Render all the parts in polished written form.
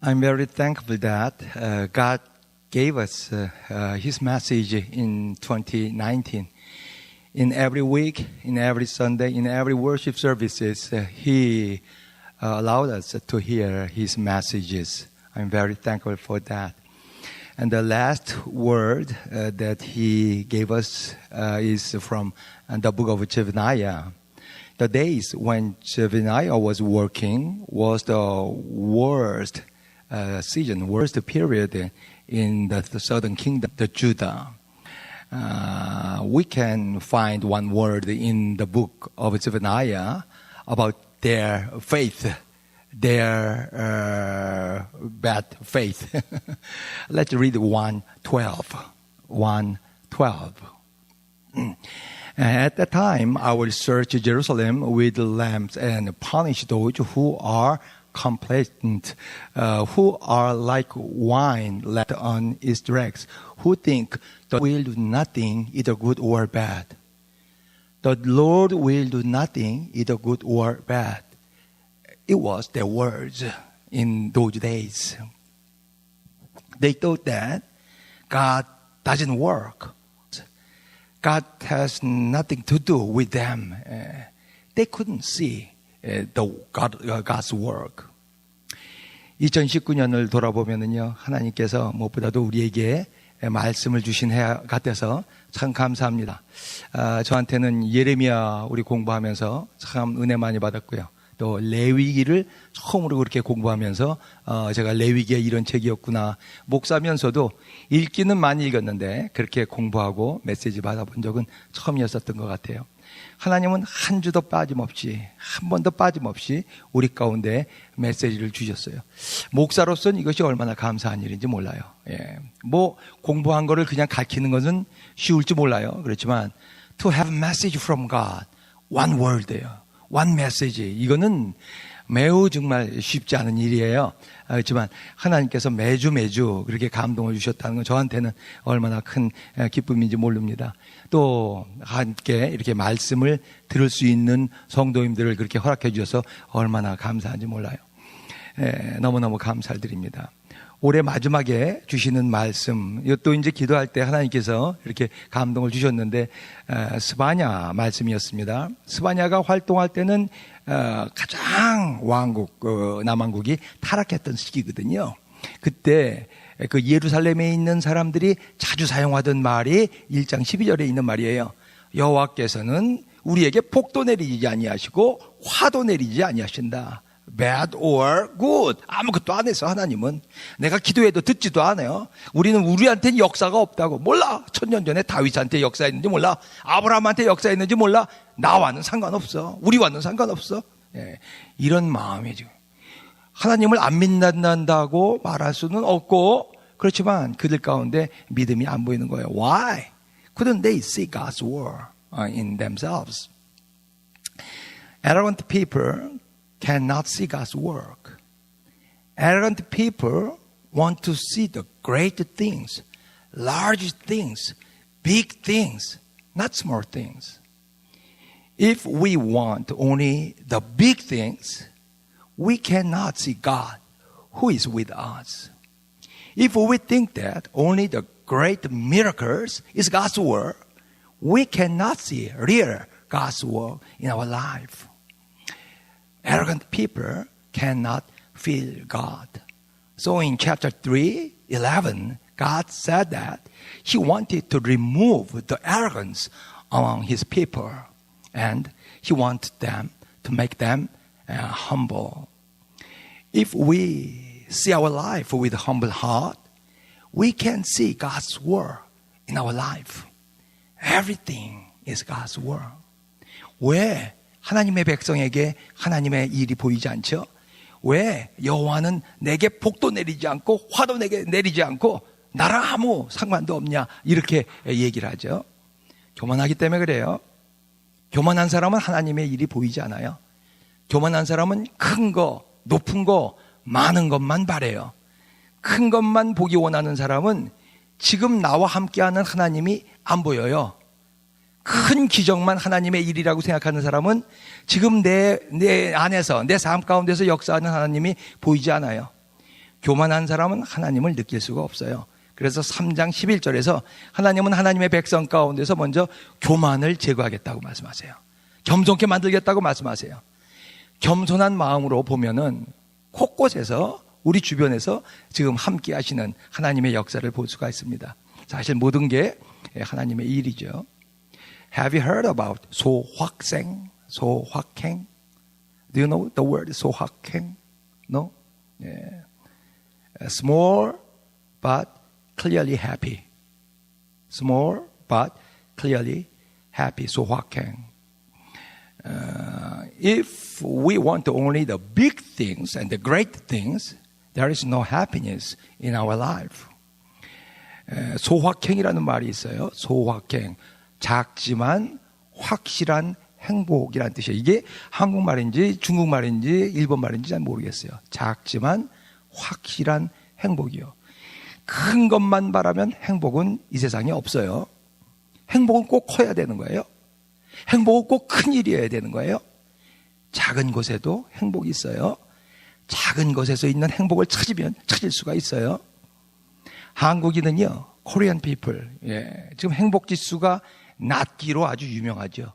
I'm very thankful that God gave us His message in 2019. In every week, in every Sunday, in every worship services, He allowed us to hear His messages. I'm very thankful for that. And the last word that He gave us is from the book of Zephaniah. The days when Zephaniah was working was the worst season, worst period in the southern kingdom, the Judah. We can find one word in the book of Zephaniah about their faith, their bad faith. Let's read 1:12. 1:12. At that time, I will search Jerusalem with lamps and punish those who are complacent, who are like wine left on its dregs, who think that will do nothing, either good or bad. The Lord will do nothing, either good or bad. It was their words in those days. They thought that God doesn't work. God has nothing to do with them. They couldn't see God's work. 2019년을 돌아보면요, 하나님께서 무엇보다도 우리에게 말씀을 주신 해 같아서 참 감사합니다. 저한테는 예레미야 우리 공부하면서 참 은혜 많이 받았고요. 또 레위기를 처음으로 그렇게 공부하면서 제가 레위기에 이런 책이었구나. 목사면서도 읽기는 많이 읽었는데 그렇게 공부하고 메시지 받아본 적은 처음이었었던 것 같아요. 하나님은 한 주도 빠짐없이, 한 번도 빠짐없이 우리 가운데 메시지를 주셨어요. 목사로서는 이것이 얼마나 감사한 일인지 몰라요. 뭐 공부한 거를 그냥 가르치는 것은 쉬울지 몰라요. 그렇지만 to have a message from God, one word예요. one message. 이거는 매우 정말 쉽지 않은 일이에요. 그렇지만 하나님께서 매주 그렇게 감동을 주셨다는 건 저한테는 얼마나 큰 기쁨인지 모릅니다. 또 함께 이렇게 말씀을 들을 수 있는 성도님들을 그렇게 허락해 주셔서 얼마나 감사한지 몰라요. 너무너무 감사드립니다. 올해 마지막에 주시는 말씀, 이것도 이제 기도할 때 하나님께서 이렇게 감동을 주셨는데 스바냐 말씀이었습니다. 스바냐가 활동할 때는 가장 왕국, 남왕국이 타락했던 시기거든요. 그때 그 예루살렘에 있는 사람들이 자주 사용하던 말이 1장 12절에 있는 말이에요. 여호와께서는 우리에게 복도 내리지 아니하시고 화도 내리지 아니하신다. Bad or good. 아무것도 안 해서 하나님은. 내가 기도해도 듣지도 않아요. 우리는 우리한테는 역사가 없다고. 몰라. 1000년 전에 다윗한테 역사했는지 몰라. 아브라함한테 역사했는지 몰라. 나와는 상관없어. 우리와는 상관없어. 이런 마음이죠. 하나님을 안 믿는다고 말할 수는 없고, 그렇지만 그들 가운데 믿음이 안 보이는 거예요. Why? Couldn't they see God's word in themselves? Arrogant people cannot see God's work. Arrogant people want to see the great things, large things, big things, not small things. If we want only the big things, we cannot see God who is with us. If we think that only the great miracles is God's work, we cannot see real God's work in our life. Arrogant people cannot feel God. So in chapter 3:11, God said that He wanted to remove the arrogance among His people, and He wanted them to make them humble. If we see our life with a humble heart, we can see God's word in our life. Everything is God's word. 왜 하나님의 백성에게 하나님의 일이 보이지 않죠? 왜 여호와는 내게 복도 내리지 않고 화도 내게 내리지 않고 나랑 아무 상관도 없냐? 이렇게 얘기를 하죠. 교만하기 때문에 그래요. 교만한 사람은 하나님의 일이 보이지 않아요. 교만한 사람은 큰 거, 높은 거, 많은 것만 바래요. 큰 것만 보기 원하는 사람은 지금 나와 함께하는 하나님이 안 보여요. 큰 기적만 하나님의 일이라고 생각하는 사람은 지금 내 안에서, 내 삶 가운데서 역사하는 하나님이 보이지 않아요. 교만한 사람은 하나님을 느낄 수가 없어요. 그래서 3장 11절에서 하나님은 하나님의 백성 가운데서 먼저 교만을 제거하겠다고 말씀하세요. 겸손케 만들겠다고 말씀하세요. 겸손한 마음으로 보면은 곳곳에서 우리 주변에서 지금 함께 하시는 하나님의 역사를 볼 수가 있습니다. 사실 모든 게 하나님의 일이죠. Have you heard about 소확생? 소확행? Do you know the word 소확행? No? Yeah. Small but clearly happy. Small but clearly happy. 소확행. If we want only the big things and the great things, there is no happiness in our life. 소확행이라는 말이 있어요. 소확행. 작지만 확실한 행복이라는 뜻이에요. 이게 한국말인지 중국말인지 일본말인지 잘 모르겠어요. 작지만 확실한 행복이요. 큰 것만 바라면 행복은 이 세상에 없어요. 행복은 꼭 커야 되는 거예요. 행복은 꼭 큰 일이어야 되는 거예요. 작은 곳에도 행복이 있어요. 작은 곳에서 있는 행복을 찾으면 찾을 수가 있어요. 한국인은요, Korean people, 지금 행복 지수가 낮기로 아주 유명하죠.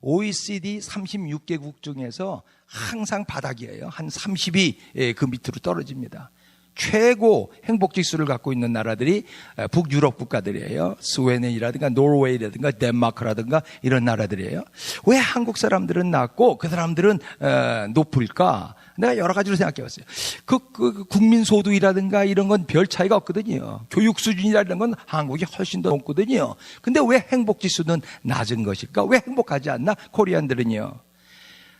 OECD 36개국 중에서 항상 바닥이에요. 한 30이 그 밑으로 떨어집니다. 최고 행복 지수를 갖고 있는 나라들이 북유럽 국가들이에요. 스웨덴이라든가 노르웨이라든가 덴마크라든가 이런 나라들이에요. 왜 한국 사람들은 낮고 그 사람들은 높을까? 내가 여러 가지로 생각해 봤어요. 그 국민소득이라든가 이런 건 별 차이가 없거든요. 교육 수준이라는 건 한국이 훨씬 더 높거든요. 근데 왜 행복 지수는 낮은 것일까? 왜 행복하지 않나? 코리안들은요.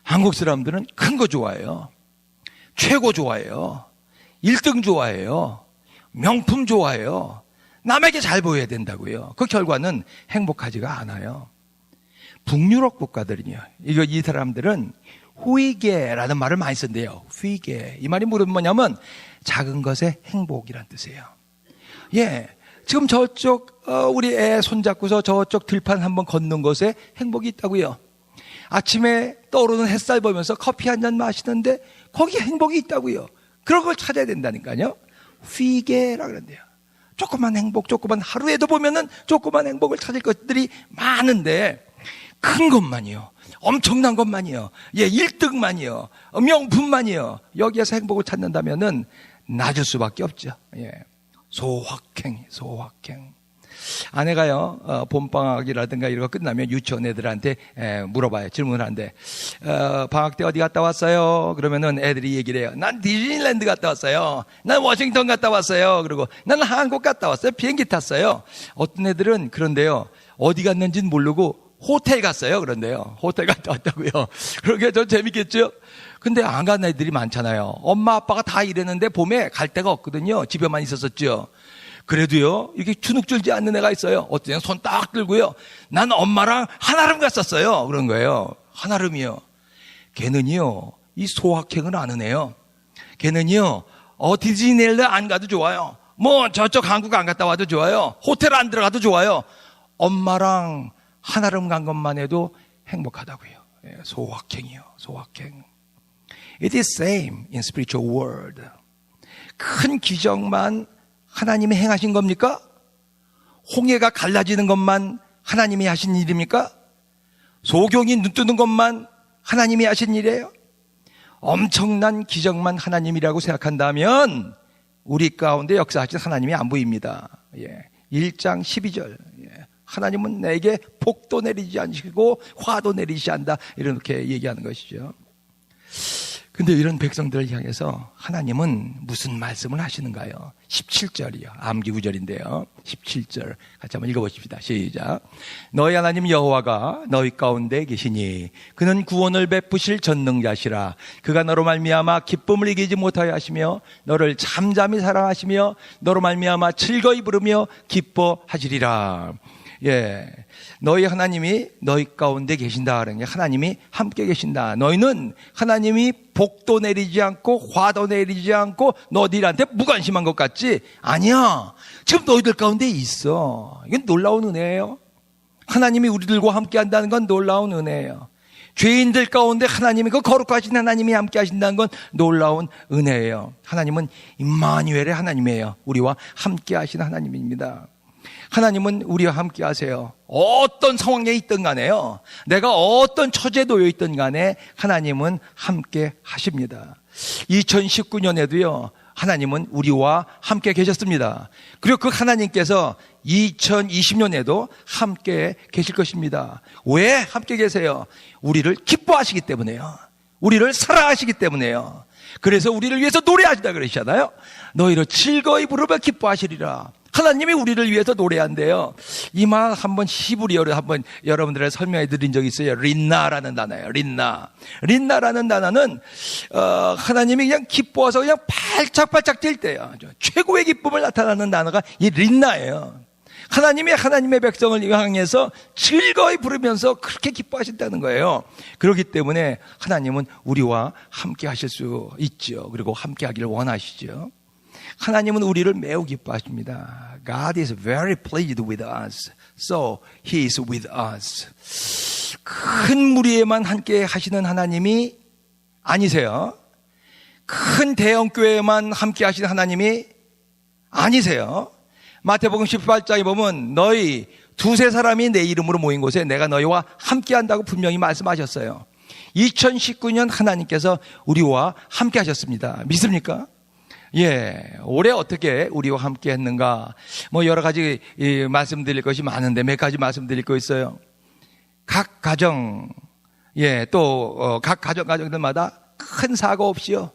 한국 사람들은 큰 거 좋아해요. 최고 좋아해요. 1등 좋아해요. 명품 좋아해요. 남에게 잘 보여야 된다고요. 그 결과는 행복하지가 않아요. 북유럽 국가들은요. 이 사람들은 후이게라는 말을 많이 쓴대요. 후이게. 이 말이 뭐냐면 작은 것의 행복이란 뜻이에요. 예. 지금 저쪽 우리 애 손잡고서 저쪽 들판 한번 걷는 것에 행복이 있다고요. 아침에 떠오르는 햇살 보면서 커피 한 잔 마시는데 거기에 행복이 있다고요. 그런 걸 찾아야 된다니까요. 휘게라 그런대요. 조그만 행복, 조그만 하루에도 보면은 조그만 행복을 찾을 것들이 많은데 큰 것만이요. 엄청난 것만이요. 1등만이요. 명품만이요. 여기에서 행복을 찾는다면은 낮을 수밖에 없죠. 소확행. 아내가요, 봄방학이라든가 이런 거 끝나면 유치원 애들한테 물어봐요. 질문을 하는데, 방학 때 어디 갔다 왔어요? 그러면은 애들이 얘기를 해요. 난 디즈니랜드 갔다 왔어요. 난 워싱턴 갔다 왔어요. 그리고 난 한국 갔다 왔어요. 비행기 탔어요. 어떤 애들은 그런데요, 어디 갔는지는 모르고 호텔 갔어요. 그런데요, 호텔 갔다 왔다고요. 그러게 좀 재밌겠죠? 근데 안 간 애들이 많잖아요. 엄마 아빠가 다 일했는데 봄에 갈 데가 없거든요. 집에만 있었었죠. 그래도요, 이렇게 주눅 들지 않는 애가 있어요. 어떤 애는 손 딱 들고요. 난 엄마랑 한아름 갔었어요. 그런 거예요. 한아름이요. 걔는요, 이 소확행을 아는 애요. 걔는요, 디즈니랜드 안 가도 좋아요. 뭐 저쪽 한국 안 갔다 와도 좋아요. 호텔 안 들어가도 좋아요. 엄마랑 한아름 간 것만 해도 행복하다고요. 소확행이요. 소확행. It is same in spiritual world. 큰 기적만 하나님이 행하신 겁니까? 홍해가 갈라지는 것만 하나님이 하신 일입니까? 소경이 눈 뜨는 것만 하나님이 하신 일이에요? 엄청난 기적만 하나님이라고 생각한다면 우리 가운데 역사하신 하나님이 안 보입니다. 1장 12절. 하나님은 내게 복도 내리지 않으시고 화도 내리지 않다. 이렇게 얘기하는 것이죠. 근데 이런 백성들을 향해서 하나님은 무슨 말씀을 하시는가요? 17절이요. 암기 구절인데요. 17절 같이 한번 읽어보십시다. 시작. 너희 하나님 여호와가 너희 가운데 계시니 그는 구원을 베푸실 전능자시라. 그가 너로 말미암아 기쁨을 이기지 못하여 하시며 너를 잠잠히 사랑하시며 너로 말미암아 즐거이 부르며 기뻐하시리라. 너희 하나님이 너희 가운데 계신다. 그러는 게 하나님이 함께 계신다. 너희는 하나님이 복도 내리지 않고 화도 내리지 않고 너희들한테 무관심한 것 같지? 아니야. 지금 너희들 가운데 있어. 이건 놀라운 은혜예요. 하나님이 우리들과 함께 한다는 건 놀라운 은혜예요. 죄인들 가운데 하나님이 그 거룩하신 하나님이 함께 하신다는 건 놀라운 은혜예요. 하나님은 임마누엘의 하나님이에요. 우리와 함께 하신 하나님입니다. 하나님은 우리와 함께 하세요. 어떤 상황에 있든 간에요. 내가 어떤 처지에 놓여 있든 간에 하나님은 함께 하십니다. 2019년에도요. 하나님은 우리와 함께 계셨습니다. 그리고 그 하나님께서 2020년에도 함께 계실 것입니다. 왜 함께 계세요? 우리를 기뻐하시기 때문에요. 우리를 사랑하시기 때문에요. 그래서 우리를 위해서 노래하시다 그러시잖아요. 너희를 즐거이 부르며 기뻐하시리라. 하나님이 우리를 위해서 노래한대요. 이 말 한번 히브리어로 한번 여러분들에게 설명해 드린 적이 있어요. 린나라는 단어예요. 린나라는 단어는 하나님이 그냥 기뻐해서 그냥 발짝발짝 뛸 때요. 최고의 기쁨을 나타나는 단어가 이 린나예요. 하나님이 하나님의 백성을 향해서 즐거이 부르면서 그렇게 기뻐하신다는 거예요. 그렇기 때문에 하나님은 우리와 함께 하실 수 있죠. 그리고 함께 하기를 원하시죠. 하나님은 우리를 매우 기뻐하십니다. God is very pleased with us. So He is with us. 큰 무리에만 함께 하시는 하나님이 아니세요. 큰 대형교회에만 함께 하시는 하나님이 아니세요. 마태복음 18장에 보면 너희 두세 사람이 내 이름으로 모인 곳에 내가 너희와 함께 한다고 분명히 말씀하셨어요. 2019년 하나님께서 우리와 함께 하셨습니다. 믿습니까? 예, 올해 어떻게 우리와 함께 했는가? 뭐 여러 가지 말씀드릴 것이 많은데 몇 가지 말씀드릴 거 있어요. 각 가정, 각 가정들마다 큰 사고 없이요,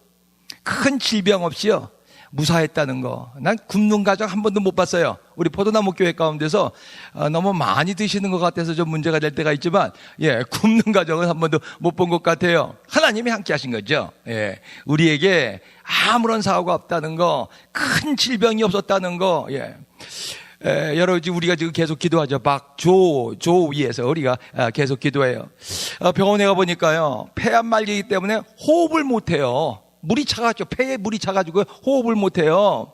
큰 질병 없이요, 무사했다는 거. 난 굶는 가정 한 번도 못 봤어요. 우리 포도나무 교회 가운데서 너무 많이 드시는 것 같아서 좀 문제가 될 때가 있지만, 굶는 가정은 한 번도 못 본 것 같아요. 하나님이 함께 하신 거죠. 우리에게 아무런 사고가 없다는 거, 큰 질병이 없었다는 거, 여러 가지 우리가 지금 계속 기도하죠. 조 위에서 우리가 계속 기도해요. 병원에 가보니까요, 폐 안 말리기 때문에 호흡을 못 해요. 물이 차가지고, 폐에 물이 차가지고 호흡을 못 해요.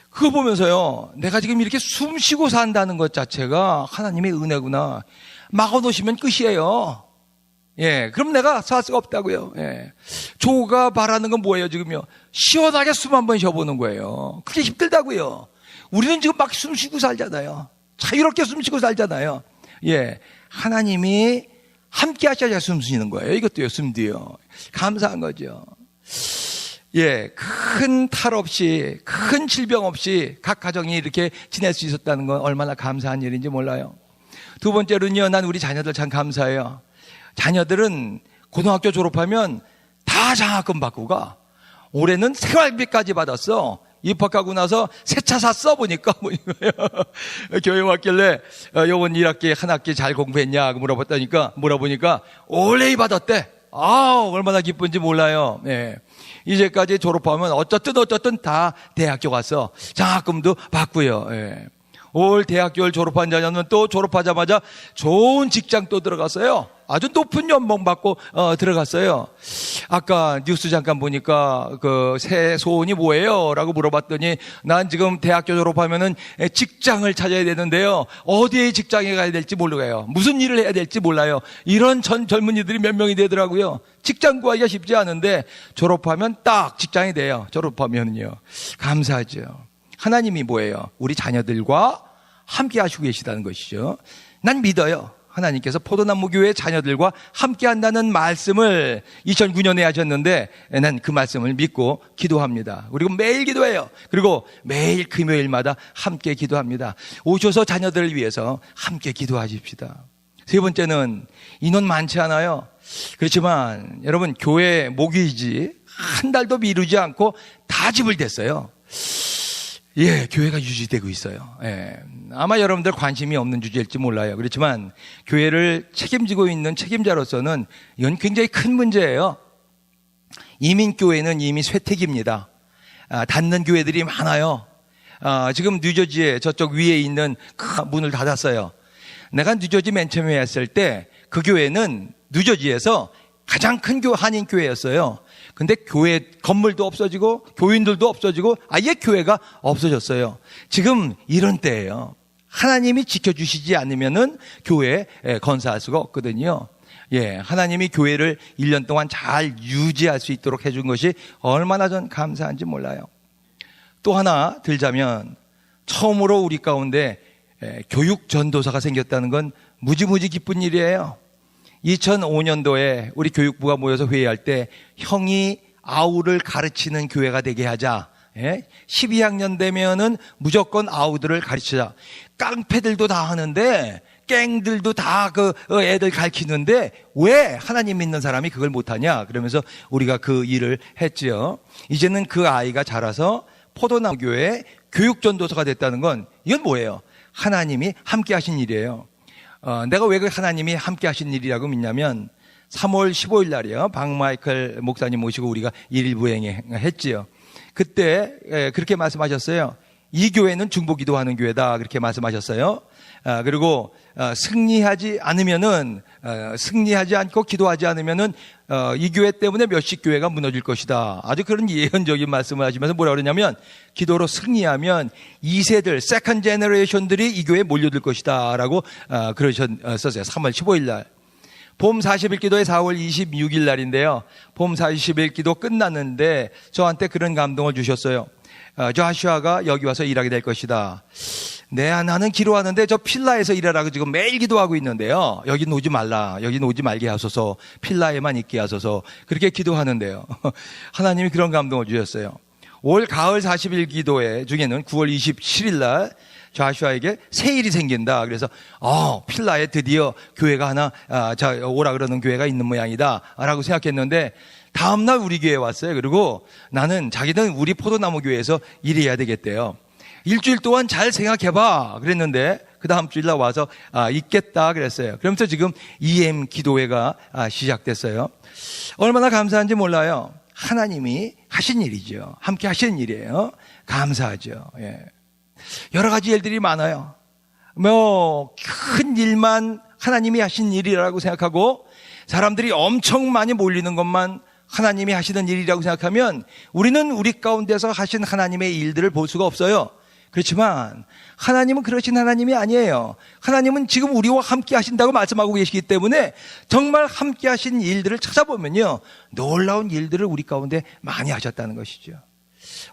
그거 보면서요, 내가 지금 이렇게 숨 쉬고 산다는 것 자체가 하나님의 은혜구나. 막아놓으시면 끝이에요. 그럼 내가 살 수가 없다고요. 조가 바라는 건 뭐예요, 지금요? 시원하게 숨 한번 쉬어보는 거예요. 그게 힘들다고요. 우리는 지금 막 숨 쉬고 살잖아요. 자유롭게 숨 쉬고 살잖아요. 하나님이 함께 하셔야 숨 쉬는 거예요. 이것도요, 숨도요. 감사한 거죠. 큰 탈 없이, 큰 질병 없이 각 가정이 이렇게 지낼 수 있었다는 건 얼마나 감사한 일인지 몰라요. 두 번째로는요, 난 우리 자녀들 참 감사해요. 자녀들은 고등학교 졸업하면 다 장학금 받고 가. 올해는 생활비까지 받았어. 입학하고 나서 새 차 샀어 보니까 교회 왔길래 요번 1학기 한 학기 잘 공부했냐 물어보니까 올해 받았대. 얼마나 기쁜지 몰라요. 이제까지 졸업하면 어쨌든 다 대학교 가서 장학금도 받고요. 올 대학교를 졸업한 자녀는 또 졸업하자마자 좋은 직장 또 들어갔어요. 아주 높은 연봉 받고 들어갔어요. 아까 뉴스 잠깐 보니까 그 새 소원이 뭐예요? 라고 물어봤더니 난 지금 대학교 졸업하면은 직장을 찾아야 되는데요. 어디에 직장에 가야 될지 모르겠어요. 무슨 일을 해야 될지 몰라요. 이런 젊은이들이 몇 명이 되더라고요. 직장 구하기가 쉽지 않은데 졸업하면 딱 직장이 돼요. 졸업하면요. 감사하죠. 하나님이 뭐예요? 우리 자녀들과 함께 하시고 계시다는 것이죠. 난 믿어요. 하나님께서 포도나무 교회 자녀들과 함께 한다는 말씀을 2009년에 하셨는데 난 그 말씀을 믿고 기도합니다. 그리고 매일 기도해요. 그리고 매일 금요일마다 함께 기도합니다. 오셔서 자녀들을 위해서 함께 기도하십시다. 세 번째는 인원 많지 않아요. 그렇지만 여러분 교회 목요일이지 한 달도 미루지 않고 다 집을댔어요. 교회가 유지되고 있어요. 아마 여러분들 관심이 없는 주제일지 몰라요. 그렇지만 교회를 책임지고 있는 책임자로서는 이건 굉장히 큰 문제예요. 이민교회는 이미 쇠퇴기입니다. 닫는 교회들이 많아요. 지금 뉴저지에 저쪽 위에 있는 큰 문을 닫았어요. 내가 뉴저지 맨 처음에 했을 때 그 교회는 뉴저지에서 가장 큰 한인교회였어요. 근데 교회 건물도 없어지고 교인들도 없어지고 아예 교회가 없어졌어요. 지금 이런 때예요. 하나님이 지켜주시지 않으면은 교회 건사할 수가 없거든요. 예, 하나님이 교회를 1년 동안 잘 유지할 수 있도록 해준 것이 얼마나 전 감사한지 몰라요. 또 하나 들자면 처음으로 우리 가운데 교육 전도사가 생겼다는 건 무지무지 기쁜 일이에요. 2005년도에 우리 교육부가 모여서 회의할 때 형이 아우를 가르치는 교회가 되게 하자. 12학년 되면은 무조건 아우들을 가르치자. 깡패들도 다 하는데 갱들도 다 애들 가르치는데 왜 하나님 믿는 사람이 그걸 못하냐? 그러면서 우리가 그 일을 했지요. 이제는 그 아이가 자라서 포도나무 교회 교육전도사가 됐다는 건 이건 뭐예요? 하나님이 함께 하신 일이에요. 내가 왜 그 하나님이 함께 하신 일이라고 믿냐면 3월 15일 날이요. 박마이클 목사님 모시고 우리가 일부행에 했지요. 그때 그렇게 말씀하셨어요. 이 교회는 중보기도하는 교회다. 그렇게 말씀하셨어요. 그리고 승리하지 않고 기도하지 않으면은 이 교회 때문에 몇십 교회가 무너질 것이다. 아주 그런 예언적인 말씀을 하시면서 뭐라 그러냐면 기도로 승리하면 2세들, 세컨드 제너레이션들이 이 교회에 몰려들 것이다. 라고 그러셨었어요. 3월 15일 날. 봄 40일 기도의 4월 26일 날인데요. 봄 40일 기도 끝났는데 저한테 그런 감동을 주셨어요. 조슈아가 여기 와서 일하게 될 것이다. 나는 기도하는데 저 필라에서 일하라고 지금 매일 기도하고 있는데요. 여긴 오지 말라. 여긴 오지 말게 하소서. 필라에만 있게 하소서. 그렇게 기도하는데요. 하나님이 그런 감동을 주셨어요. 올 가을 40일 기도회 중에는 9월 27일 날 조슈아에게 새 일이 생긴다. 그래서 필라에 드디어 교회가 하나 오라 그러는 교회가 있는 모양이다 라고 생각했는데 다음날 우리 교회에 왔어요. 그리고 자기는 우리 포도나무 교회에서 일해야 되겠대요. 일주일 동안 잘 생각해봐 그랬는데 그 다음 주일날 와서 있겠다 그랬어요. 그러면서 지금 EM 기도회가 시작됐어요. 얼마나 감사한지 몰라요. 하나님이 하신 일이죠. 함께 하신 일이에요. 감사하죠. 예. 여러 가지 일들이 많아요. 큰 일만 하나님이 하신 일이라고 생각하고 사람들이 엄청 많이 몰리는 것만 하나님이 하시는 일이라고 생각하면 우리는 우리 가운데서 하신 하나님의 일들을 볼 수가 없어요. 그렇지만 하나님은 그러신 하나님이 아니에요. 하나님은 지금 우리와 함께 하신다고 말씀하고 계시기 때문에 정말 함께 하신 일들을 찾아보면요, 놀라운 일들을 우리 가운데 많이 하셨다는 것이죠.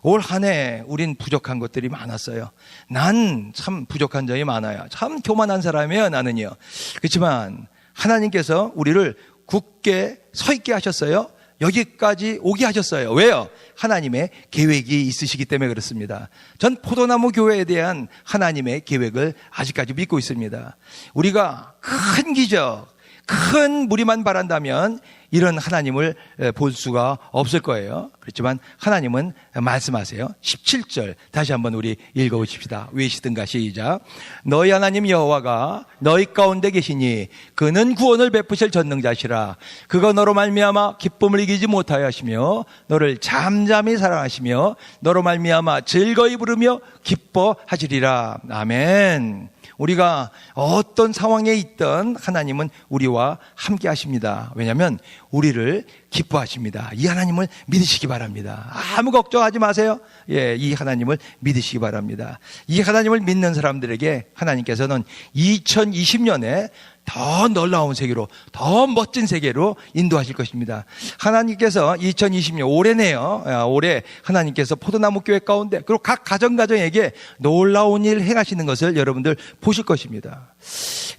올 한 해 우린 부족한 것들이 많았어요. 난 참 부족한 점이 많아요. 참 교만한 사람이에요, 나는요. 그렇지만 하나님께서 우리를 굳게 서 있게 하셨어요. 여기까지 오게 하셨어요. 왜요? 하나님의 계획이 있으시기 때문에 그렇습니다. 전 포도나무 교회에 대한 하나님의 계획을 아직까지 믿고 있습니다. 우리가 큰 기적, 큰 무리만 바란다면 이런 하나님을 볼 수가 없을 거예요. 그렇지만 하나님은 말씀하세요. 17절 다시 한번 우리 읽어보십시다. 외시든가 시작. 너희 하나님 여호와가 너희 가운데 계시니 그는 구원을 베푸실 전능자시라. 그가 너로 말미암아 기쁨을 이기지 못하여 하시며 너를 잠잠히 사랑하시며 너로 말미암아 즐거이 부르며 기뻐하시리라. 아멘. 우리가 어떤 상황에 있든 하나님은 우리와 함께 하십니다. 왜냐하면 우리를 기뻐하십니다. 이 하나님을 믿으시기 바랍니다. 아무 걱정하지 마세요. 예, 이 하나님을 믿으시기 바랍니다. 이 하나님을 믿는 사람들에게 하나님께서는 2020년에 더 놀라운 세계로, 더 멋진 세계로 인도하실 것입니다. 하나님께서 2020년 올해네요. 올해 하나님께서 포도나무 교회 가운데 그리고 각 가정에게 놀라운 일 행하시는 것을 여러분들 보실 것입니다.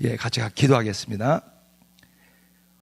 예, 같이 기도하겠습니다.